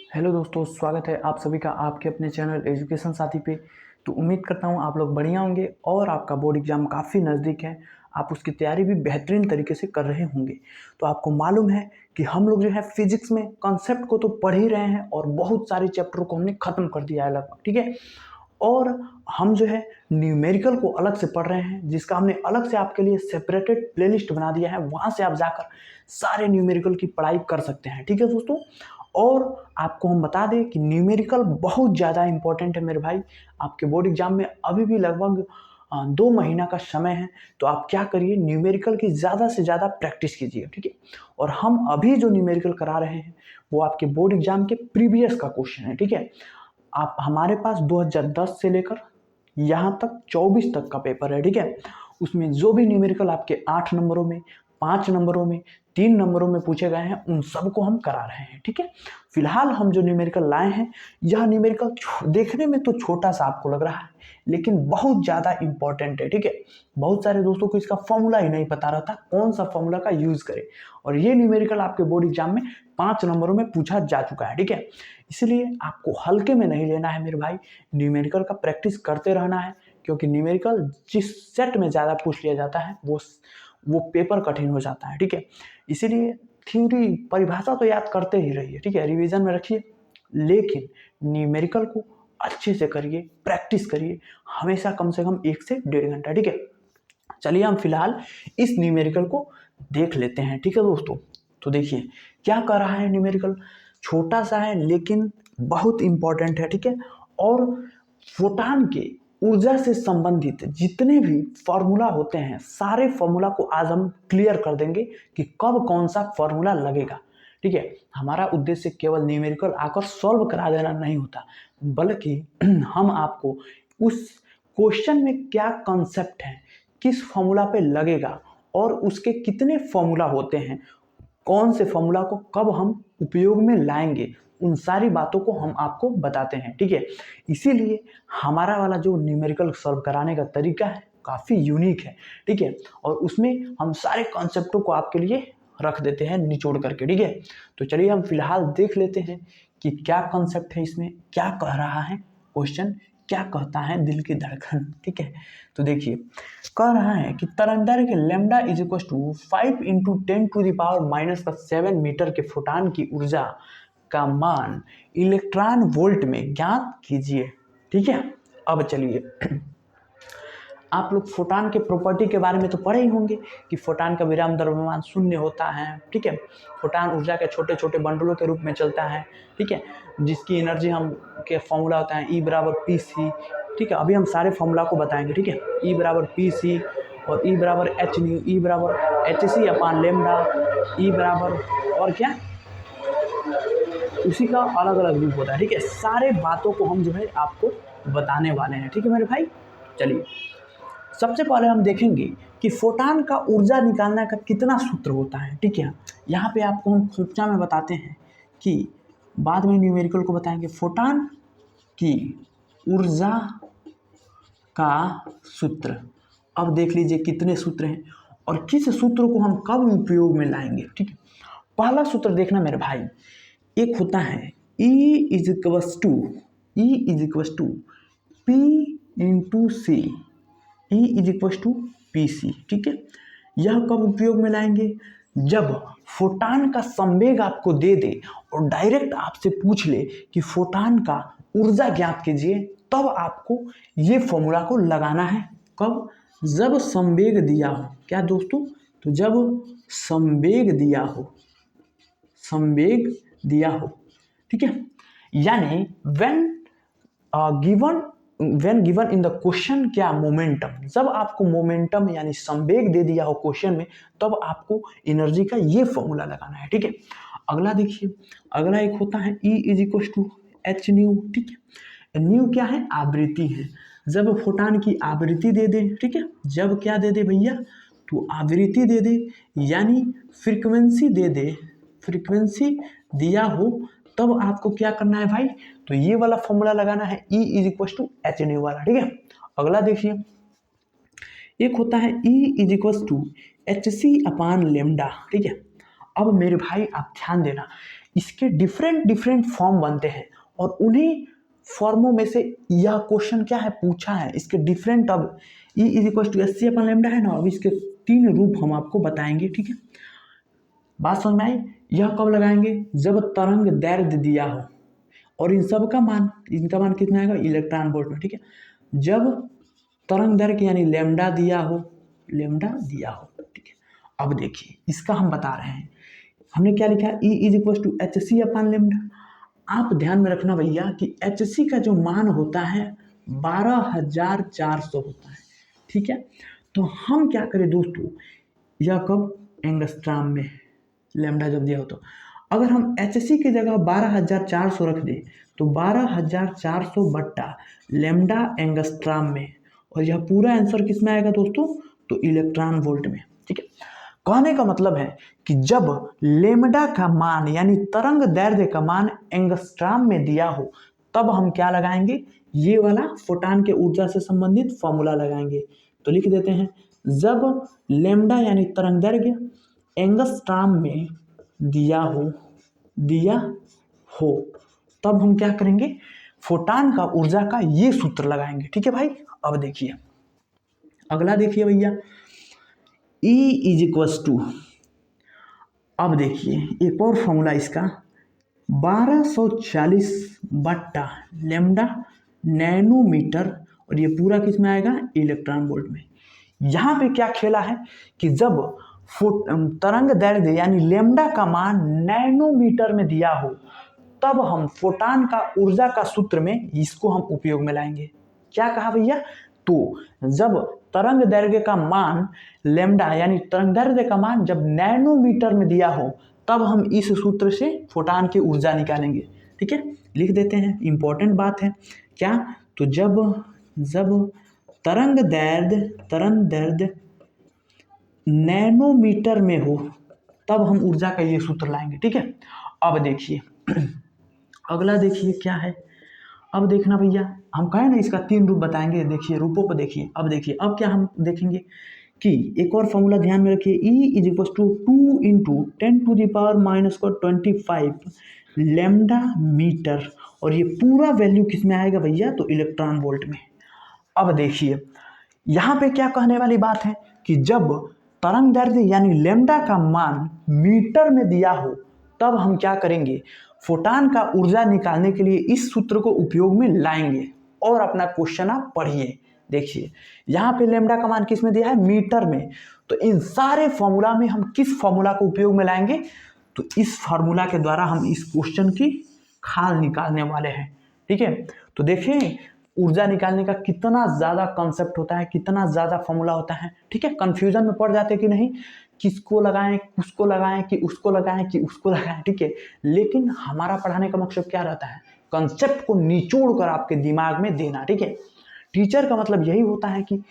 Hello दोस्तों, स्वागत है आप सभी का आपके अपने चैनल एजुकेशन साथी पे। तो उम्मीद करता हूँ आप लोग बढ़िया होंगे और आपका बोर्ड एग्ज़ाम काफ़ी नज़दीक है। आप उसकी तैयारी भी बेहतरीन तरीके से कर रहे होंगे। तो आपको मालूम है कि हम लोग जो है फिजिक्स में कॉन्सेप्ट को तो पढ़ ही रहे हैं और बहुत सारे चैप्टरों को हमने ख़त्म कर दिया है लगभग, ठीक है। और हम जो है न्यूमेरिकल को अलग से पढ़ रहे हैं, जिसका हमने अलग से आपके लिए सेपरेटेड प्लेलिस्ट बना दिया है। वहाँ से आप जाकर सारे न्यूमेरिकल की पढ़ाई कर सकते हैं, ठीक है दोस्तों। और आपको हम बता दें कि न्यूमेरिकल बहुत ज़्यादा इंपॉर्टेंट है मेरे भाई। आपके बोर्ड एग्जाम में अभी भी लगभग 2 महीना का समय है। तो आप क्या करिए, न्यूमेरिकल की ज़्यादा से ज़्यादा प्रैक्टिस कीजिए, ठीक है। और हम अभी जो न्यूमेरिकल करा रहे हैं वो आपके बोर्ड एग्जाम के प्रीवियस का क्वेश्चन है, ठीक है। आप हमारे पास 2010 से लेकर यहाँ तक 24 तक का पेपर है, ठीक है। उसमें जो भी न्यूमेरिकल आपके 8 नंबरों में, 5 नंबरों में, 3 नंबरों में पूछे गए हैं, उन सबको हम करा रहे हैं, ठीक है। फिलहाल हम जो न्यूमेरिकल लाए हैं, यह न्यूमेरिकल देखने में तो छोटा सा आपको लग रहा है, लेकिन बहुत ज़्यादा इंपॉर्टेंट है, ठीक है। बहुत सारे दोस्तों को इसका फॉर्मूला ही नहीं पता रहता, कौन सा फॉर्मूला का यूज़ करें। और ये न्यूमेरिकल आपके बोर्ड एग्जाम में 5 नंबरों में पूछा जा चुका है, ठीक है। इसलिए आपको हल्के में नहीं लेना है मेरे भाई, न्यूमेरिकल का प्रैक्टिस करते रहना है। क्योंकि न्यूमेरिकल जिस सेट में ज़्यादा पूछ लिया जाता है वो पेपर कठिन हो जाता है, ठीक है। इसीलिए थ्योरी परिभाषा तो याद करते ही रहिए, ठीक है, रिवीजन में रखिए, लेकिन न्यूमेरिकल को अच्छे से करिए, प्रैक्टिस करिए हमेशा, कम से कम 1 से 1.5 घंटा, ठीक है। चलिए हम फिलहाल इस न्यूमेरिकल को देख लेते हैं, ठीक है दोस्तों। तो देखिए क्या कर रहा है न्यूमेरिकल, छोटा सा है लेकिन बहुत इंपॉर्टेंट है, ठीक है। और फोटान के ऊर्जा से संबंधित जितने भी फॉर्मूला होते हैं, सारे फॉर्मूला को आज हम क्लियर कर देंगे कि कब कौन सा फॉर्मूला लगेगा, ठीक है। हमारा उद्देश्य केवल न्यूमेरिकल आकर सॉल्व करा देना नहीं होता, बल्कि हम आपको उस क्वेश्चन में क्या कॉन्सेप्ट है, किस फॉर्मूला पे लगेगा और उसके कितने फॉर्मूला होते हैं, कौन से फॉर्मूला को कब हम उपयोग में लाएंगे, उन सारी बातों को हम आपको बताते हैं, ठीक है। इसीलिए हमारा वाला जो न्यूमेरिकल सॉल्व कराने का तरीका है काफ़ी यूनिक है, ठीक है। और उसमें हम सारे कॉन्सेप्टों को आपके लिए रख देते हैं निचोड़ करके, ठीक है। तो चलिए हम फिलहाल देख लेते हैं कि क्या कॉन्सेप्ट है इसमें, क्या कह रहा है क्वेश्चन, क्या कहता है दिल की धड़कन, ठीक है। तो देखिए कह रहा है कि तरंगदैर्घ्य lambda is equal to 5 into 10⁻⁻7 metre के फोटान की ऊर्जा का मान इलेक्ट्रॉन वोल्ट में ज्ञात कीजिए, ठीक है। अब चलिए आप लोग फोटान के प्रॉपर्टी के बारे में तो पढ़े ही होंगे कि फोटान का विराम द्रव्यमान शून्य होता है, ठीक है। फोटान ऊर्जा के छोटे छोटे बंडलों के रूप में चलता है, ठीक है, जिसकी एनर्जी हम के फॉर्मूला होता है E बराबर पी सी, ठीक है। अभी हम सारे फॉर्मूला को बताएंगे, ठीक है। E बराबर पी सी और E बराबर एच न्यू, E बराबर H C upon lambda, E बराबर और क्या, उसी का अलग अलग रूप होता है, ठीक है। सारे बातों को हम जो है आपको बताने वाले हैं, ठीक है मेरे भाई। चलिए सबसे पहले हम देखेंगे कि फोटान का ऊर्जा निकालने का कितना सूत्र होता है, ठीक है। यहाँ पे आपको हम सूचना में बताते हैं कि बाद में न्यूमेरिकल को बताएंगे। फोटान की ऊर्जा का सूत्र, अब देख लीजिए कितने सूत्र हैं और किस सूत्र को हम कब उपयोग में लाएंगे, ठीक है। पहला सूत्र देखना मेरे भाई, एक होता है E is equals to P into C, E is equal to P C, ठीक है। यह कब उपयोग में लाएंगे, जब फोटान का संवेग आपको दे दे और डायरेक्ट आपसे पूछ ले कि फोटान का ऊर्जा ज्ञात कीजिए, तब आपको ये फॉर्मूला को लगाना है। कब, जब संवेग दिया हो, क्या दोस्तों, तो जब संवेग दिया हो, संवेग दिया हो, ठीक है। यानी when given in the question क्या मोमेंटम, जब आपको मोमेंटम यानी संवेग दे दिया हो क्वेश्चन में, तब आपको एनर्जी का ये फॉर्मूला लगाना है, ठीक है। अगला देखिए, अगला एक होता है E is equal to H nu, ठीक है। न्यू क्या है, आवृत्ति है। जब फोटान की आवृत्ति दे दे, ठीक है, जब क्या दे दे भैया, तो आवृत्ति दे दे यानी फ्रीक्वेंसी दे दे, फ्रीक्वेंसी दिया हो, तब आपको क्या करना है भाई, तो ये वाला फॉर्मूला लगाना है E is equal to H nu वाला, ठीक है। अगला देखिए, एक होता है E is equal to H C upon lambda, ठीक है। अब मेरे भाई आप ध्यान देना, इसके डिफरेंट डिफरेंट फॉर्म बनते हैं और उन्हीं फॉर्मों में से यह क्वेश्चन क्या है पूछा है। इसके डिफरेंट, अब E is equal to H C upon lambda है ना, अब इसके 3 रूप हम आपको बताएंगे, ठीक है। बात समझ में आई। यह कब लगाएंगे, जब तरंग दैर्ध्य दिया हो और इन सब का मान, इनका मान कितना आएगा इलेक्ट्रॉन वोल्ट में, ठीक है। जब तरंग दैर्ध्य यानी लेमडा दिया हो, ठीक है। अब देखिए इसका हम बता रहे हैं, हमने क्या लिखा है, E is equal to H C upon lambda. आप ध्यान में रखना भैया कि एच सी का जो मान होता है 12,400 होता है, ठीक है। तो हम क्या करें दोस्तों, यह कब एंगस्ट्राम में लेमडा जब दिया हो, तो अगर हम एच सी की जगह 12,400 रख दें तो 12,400 बट्टा लेमडा एंगस्ट्राम में, और यह पूरा आंसर किस में आएगा दोस्तों, तो इलेक्ट्रॉन वोल्ट में, ठीक है। कहने का मतलब है कि जब लेमडा का मान यानी तरंग दैर्ध्य का मान एंगस्ट्राम में दिया हो तब हम क्या लगाएंगे, ये वाला फोटान के ऊर्जा से संबंधित फॉर्मूला लगाएंगे। तो लिख देते हैं, जब लेमडा यानी तरंग दैर्घ्य एंगस्ट्राम में दिया हो तब हम क्या करेंगे, फोटान का ऊर्जा का ये सूत्र लगाएंगे, ठीक है भाई। अब देखिए अगला, देखिए भैया E इज इक्वल टू, अब देखिए एक और फॉर्मूला इसका 1240 बट्टा लेमडा नैनोमीटर, और ये पूरा किस में आएगा इलेक्ट्रॉन वोल्ट में। यहाँ पे क्या खेला है कि जब तरंग दैर्ध्य यानी लेमडा का मान नैनोमीटर में दिया हो तब हम फोटान का ऊर्जा का सूत्र में इसको हम उपयोग में लाएंगे। क्या कहा भैया, तो जब तरंग दैर्घ्य का मान लेमडा यानी तरंग दैर्घ्य का मान जब नैनोमीटर में दिया हो तब हम इस सूत्र से फोटान की ऊर्जा निकालेंगे, ठीक है। लिख देते हैं, इंपॉर्टेंट बात है क्या, तो जब तरंग दैर्घ्य नैनोमीटर में हो तब हम ऊर्जा का ये सूत्र लाएंगे, ठीक है। अब देखिए अगला, देखिए क्या है, अब देखना भैया, हम कहें ना इसका 3 रूप बताएंगे, देखिए रूपों पर देखिए। अब देखिए अब क्या हम देखेंगे कि एक और फॉर्मूला ध्यान में रखिए, E is equal to 2 into 10⁻⁻25 lambda metre, और ये पूरा वैल्यू किस में आएगा भैया, तो इलेक्ट्रॉन वोल्ट में। अब देखिए यहाँ पे क्या कहने वाली बात है कि जब तरंग दैर्घ्य यानी लेमडा का मान मीटर में दिया हो तब हम क्या करेंगे, फोटान का ऊर्जा निकालने के लिए इस सूत्र को उपयोग में लाएंगे। और अपना क्वेश्चन आप पढ़िए, देखिए यहाँ पे लेमडा का मान किस में दिया है, मीटर में। तो इन सारे फॉर्मूला में हम किस फॉर्मूला को उपयोग में लाएंगे, तो इस फॉर्मूला के द्वारा हम इस क्वेश्चन की खाल निकालने वाले हैं, ठीक है। तो देखिए ऊर्जा निकालने का कितना ज़्यादा कॉन्सेप्ट होता है, कितना ज़्यादा फॉर्मूला होता है, ठीक है। कंफ्यूजन में पड़ जाते कि नहीं, किसको लगाएं, उसको लगाएं कि उसको लगाएं कि उसको लगाएं, ठीक है। लेकिन हमारा पढ़ाने का मकसद क्या रहता है, कंसेप्ट को निचोड़ कर आपके दिमाग में देना, ठीक है। टीचर का मतलब यही होता है कि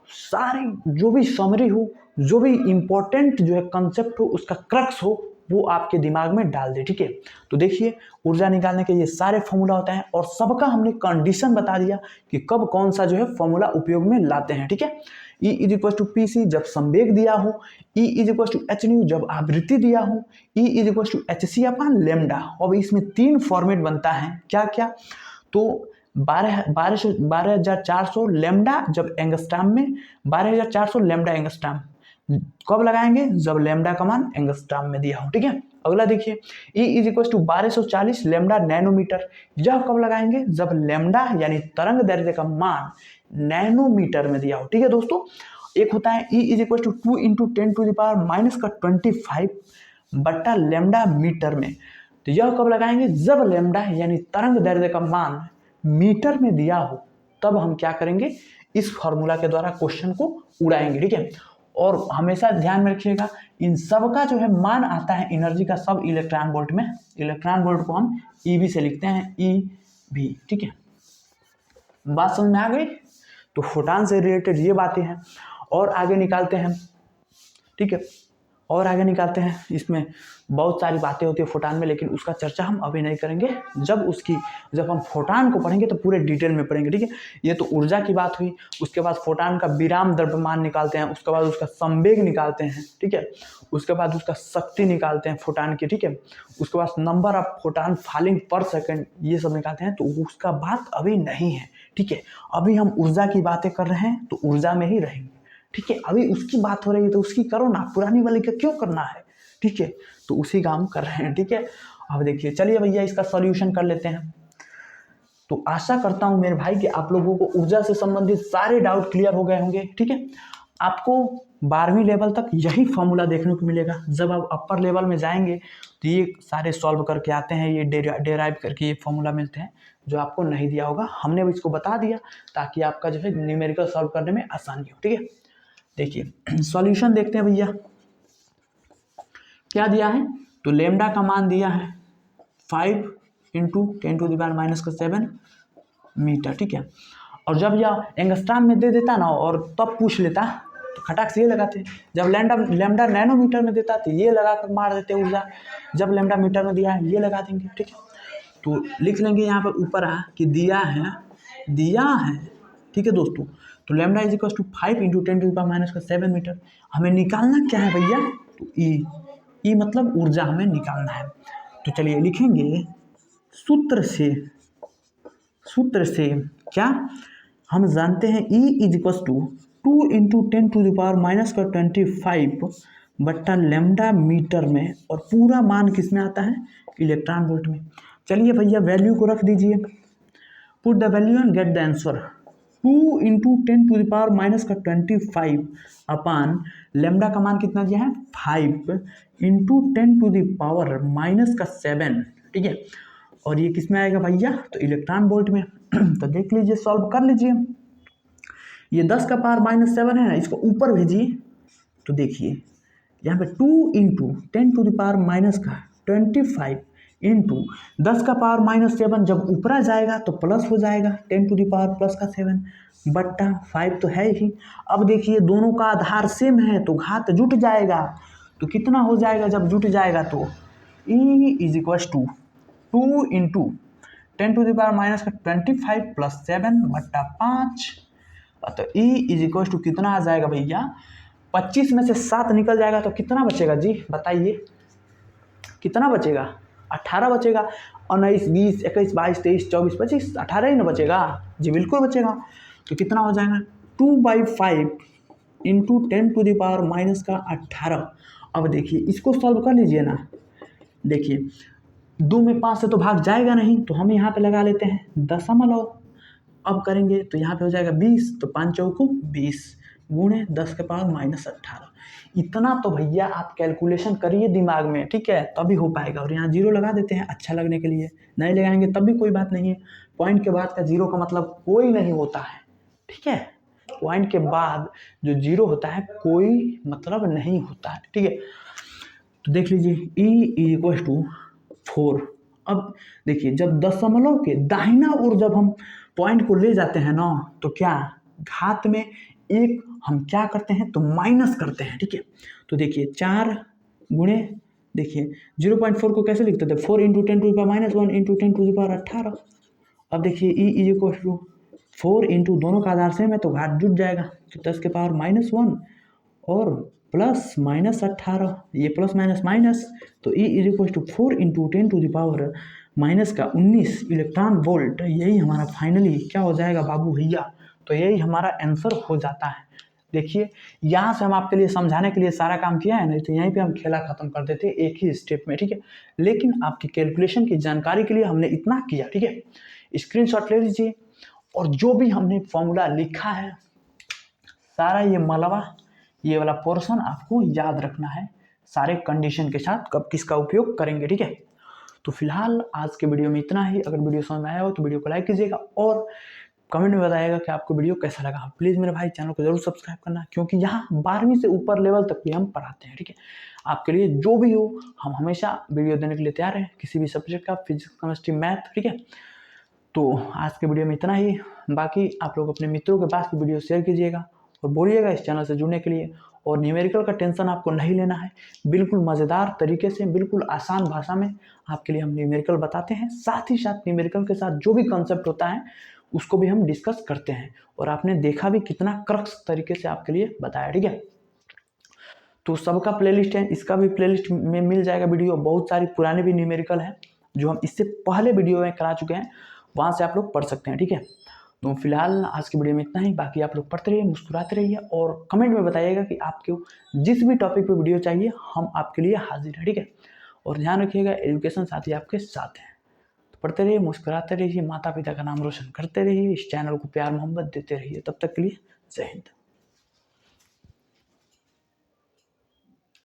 सारे जो भी समरी हो, जो भी इम्पोर्टेंट जो है कंसेप्ट हो, उसका क्रक्स हो, वो आपके दिमाग में डाल दे, ठीक है। तो देखिए ऊर्जा निकालने के ये सारे फॉर्मूला होता है और सबका हमने कंडीशन बता दिया कि कब कौन सा जो है फॉर्मूला उपयोग में लाते हैं, ठीक है। E is equal to P C जब संवेग दिया हो, E is equal to H nu जब आवृत्ति दिया हो, E is equal to H C upon lambda. अब इसमें 3 फॉर्मेट बनता है, क्या क्या, तो 12,400 लेमडा जब एंगस्ट्राम में, 12,400 लेमडा एंगस्ट्राम कब लगाएंगे, जब लेमडा का मान एंगस्ट्राम में दिया हो, ठीक है। अगला देखिए E is equal to 1240 lambda nanometre, यह कब लगाएंगे, जब लेमडा यानी तरंग दैर्घ्य का मान नैनोमीटर में दिया हो, ठीक है दोस्तों। एक होता है E is equal to 2 into 10⁻⁻25 बट्टा लेमडा मीटर में, तो यह कब लगाएंगे, जब लेमडा यानी तरंग दैर्घ्य का मान मीटर में दिया हो तब हम क्या करेंगे, इस फॉर्मूला के द्वारा क्वेश्चन को उड़ाएंगे, ठीक है। और हमेशा ध्यान में रखिएगा इन सब का जो है मान आता है एनर्जी का सब इलेक्ट्रॉन वोल्ट में। इलेक्ट्रॉन वोल्ट को हम ईवी से लिखते हैं, ईवी, ठीक है। बात समझ में आ गई। तो फोटान से रिलेटेड ये बातें हैं और आगे निकालते हैं, ठीक है। और आगे निकालते हैं। इसमें बहुत सारी बातें होती है फोटान में, लेकिन उसका चर्चा हम अभी नहीं करेंगे। जब हम फोटान को पढ़ेंगे तो पूरे डिटेल में पढ़ेंगे, ठीक है। ये तो ऊर्जा की बात हुई। उसके बाद फोटान का विराम द्रव्यमान निकालते हैं, उसके बाद उसका संवेग निकालते हैं, ठीक है। उसके बाद उसका शक्ति निकालते हैं फोटान की, ठीक है। उसके बाद नंबर ऑफ फोटान फॉलिंग पर सेकेंड, ये सब निकालते हैं। तो उसका बात अभी नहीं है, ठीक है। अभी हम ऊर्जा की बातें कर रहे हैं तो ऊर्जा में ही रहेंगे, ठीक है। अभी उसकी बात हो रही है तो उसकी करो ना, पुरानी वाली का क्यों करना है, ठीक है। तो उसी का हम कर रहे हैं, ठीक है। अब देखिए, चलिए भैया इसका सॉल्यूशन कर लेते हैं। तो आशा करता हूं मेरे भाई कि आप लोगों को ऊर्जा से संबंधित सारे डाउट क्लियर हो गए होंगे, ठीक है। आपको 12वीं लेवल तक यही फॉर्मूला देखने को मिलेगा। जब आप अपर लेवल में जाएंगे तो ये सारे सॉल्व करके आते हैं, ये डेराइव करके ये फॉर्मूला मिलते हैं, जो आपको नहीं दिया होगा। हमने भी इसको बता दिया ताकि आपका जो है न्यूमेरिकल सॉल्व करने में आसानी हो, ठीक है। देखिए सॉल्यूशन देखते हैं भैया, क्या दिया है। तो लेमडा का मान दिया है 5 इंटू 10⁻⁻7 मीटर, ठीक है। और जब यह एंगस्ट्राम में दे देता ना और तब पूछ लेता तो खटाक से ये लगाते। जब लेमडा नैनोमीटर में देता तो ये लगा कर मार देते ऊर्जा। जब लेमडा मीटर में दिया है ये लगा देंगे, ठीक है। तो लिख लेंगे यहाँ पर ऊपर कि दिया है, ठीक है दोस्तों। तो lambda is equal to 5 into 10⁻⁻7 metre. हमें निकालना क्या है भैया, तो ई मतलब ऊर्जा हमें निकालना है। तो चलिए लिखेंगे सूत्र से क्या हम जानते हैं, E is equal to 2 into 10⁻⁻25 बट्टा लेमडा मीटर में, और पूरा मान किस में आता है, इलेक्ट्रॉन वोल्ट में। चलिए भैया वैल्यू को रख दीजिए, put the value and get the answer. 2 into 10⁻⁻25 upon lambda का मान कितना दिया है 5 इंटू 10⁻⁻7, ठीक है। और ये किस में आएगा भैया, तो इलेक्ट्रॉन वोल्ट में। तो देख लीजिए, सॉल्व कर लीजिए। ये 10⁻⁻7 है ना, इसको ऊपर भेजिए। तो देखिए यहाँ पे 2 इंटू 10⁻⁻25 इंटू 10⁻⁻7, जब ऊपरा जाएगा तो प्लस हो जाएगा 10⁻+7 बट्टा 5 तो है ही। अब देखिए दोनों का आधार सेम है तो घात जुट जाएगा। तो कितना हो जाएगा, जब जुट जाएगा तो E is equal to 2 into 10⁻⁻25 plus 7 बट्टा 5। तो E इज इक्वल टू कितना आ जाएगा भैया, 25 में से 7 निकल जाएगा तो कितना बचेगा जी, बताइए कितना बचेगा, 18 बचेगा। 19, 20, 21, 22, 23, 24, 25, 18 ही ना बचेगा जी, बिल्कुल बचेगा। तो कितना हो जाएगा 2/5 इंटू 10⁻⁻18। अब देखिए इसको सॉल्व कर लीजिए ना। देखिए 2 में 5 से तो भाग जाएगा नहीं, तो हम यहाँ पे लगा लेते हैं दशमलव। अब करेंगे तो यहाँ पे हो जाएगा 20, तो 5 चौको 20 गुणे 10⁻⁻18। इतना तो भैया आप कैलकुलेशन करिए दिमाग में, ठीक है, तभी हो पाएगा। और यहाँ जीरो लगा देते हैं अच्छा लगने के लिए, नहीं लगाएंगे तब भी कोई बात नहीं है। पॉइंट के बाद का जीरो का मतलब कोई नहीं होता है, ठीक है। पॉइंट के बाद जो जीरो होता है कोई मतलब नहीं होता है, ठीक है। तो देख लीजिए E इक्वल टू 4। अब देखिए जब दशमलव के दाहिना ओर जब हम पॉइंट को ले जाते हैं ना, तो क्या घात में एक हम क्या करते हैं, तो माइनस करते हैं, ठीक है। तो देखिए 4 गुणे, देखिए 0.4 को कैसे लिखते थे, 4 इंटू 10⁻⁻1 इंटू 10⁻18। अब देखिए E is equal to 4 into, दोनों का आधार सेम है तो घात जुट जाएगा, तो 10⁻⁻1 और प्लस माइनस 18, ये प्लस माइनस माइनस, तो E is equal to 4 into 10⁻⁻19 electron volt. यही हमारा फाइनली क्या हो जाएगा बाबू भैया, तो यही हमारा आंसर हो जाता है। देखिए यहाँ से हम आपके लिए समझाने के लिए सारा काम किया है, नहीं तो यहीं पे हम खेला खत्म कर देते एक ही स्टेप में, ठीक है। लेकिन आपकी कैलकुलेशन की जानकारी के लिए हमने इतना किया, ठीक है। स्क्रीनशॉट ले लीजिए, और जो भी हमने फॉर्मूला लिखा है सारा ये मलबा, ये वाला पोर्शन आपको याद रखना है सारे कंडीशन के साथ, कब किसका उपयोग करेंगे, ठीक है। तो फिलहाल आज के वीडियो में इतना ही। अगर वीडियो समझ में आया हो तो वीडियो को लाइक कीजिएगा और कमेंट में बताइएगा कि आपको वीडियो कैसा लगा। प्लीज़ मेरे भाई चैनल को जरूर सब्सक्राइब करना, क्योंकि यहाँ 12वीं से ऊपर लेवल तक भी हम पढ़ाते हैं, ठीक है। आपके लिए जो भी हो हम हमेशा वीडियो देने के लिए तैयार हैं, किसी भी सब्जेक्ट का, फिजिक्स, केमिस्ट्री, मैथ, ठीक है। तो आज के वीडियो में इतना ही। बाकी आप लोग अपने मित्रों के पास भी वीडियो शेयर कीजिएगा और बोलिएगा इस चैनल से जुड़ने के लिए। और न्यूमेरिकल का टेंशन आपको नहीं लेना है। बिल्कुल मज़ेदार तरीके से, बिल्कुल आसान भाषा में आपके लिए हम न्यूमेरिकल बताते हैं। साथ ही साथ न्यूमेरिकल के साथ जो भी कॉन्सेप्ट होता है उसको भी हम डिस्कस करते हैं, और आपने देखा भी कितना क्रक्स तरीके से आपके लिए बताया, ठीक है। तो सबका प्लेलिस्ट है, इसका भी प्लेलिस्ट में मिल जाएगा वीडियो। बहुत सारी पुराने भी न्यूमेरिकल हैं जो हम इससे पहले वीडियो में करा चुके हैं, वहाँ से आप लोग पढ़ सकते हैं, ठीक है। तो फिलहाल आज की वीडियो में इतना ही। बाकी आप लोग पढ़ते रहिए, मुस्कुराते रहिए, और कमेंट में बताइएगा कि आपको जिस भी टॉपिक पे वीडियो चाहिए हम आपके लिए हाजिर हैं, ठीक है। और ध्यान रखिएगा, एजुकेशन साथी आपके साथ हैं। तो पढ़ते रहिए, मुस्कुराते रहिए, माता पिता का नाम रोशन करते रहिए, इस चैनल को प्यार मोहब्बत देते रहिए। तब तक के लिए जय हिंद।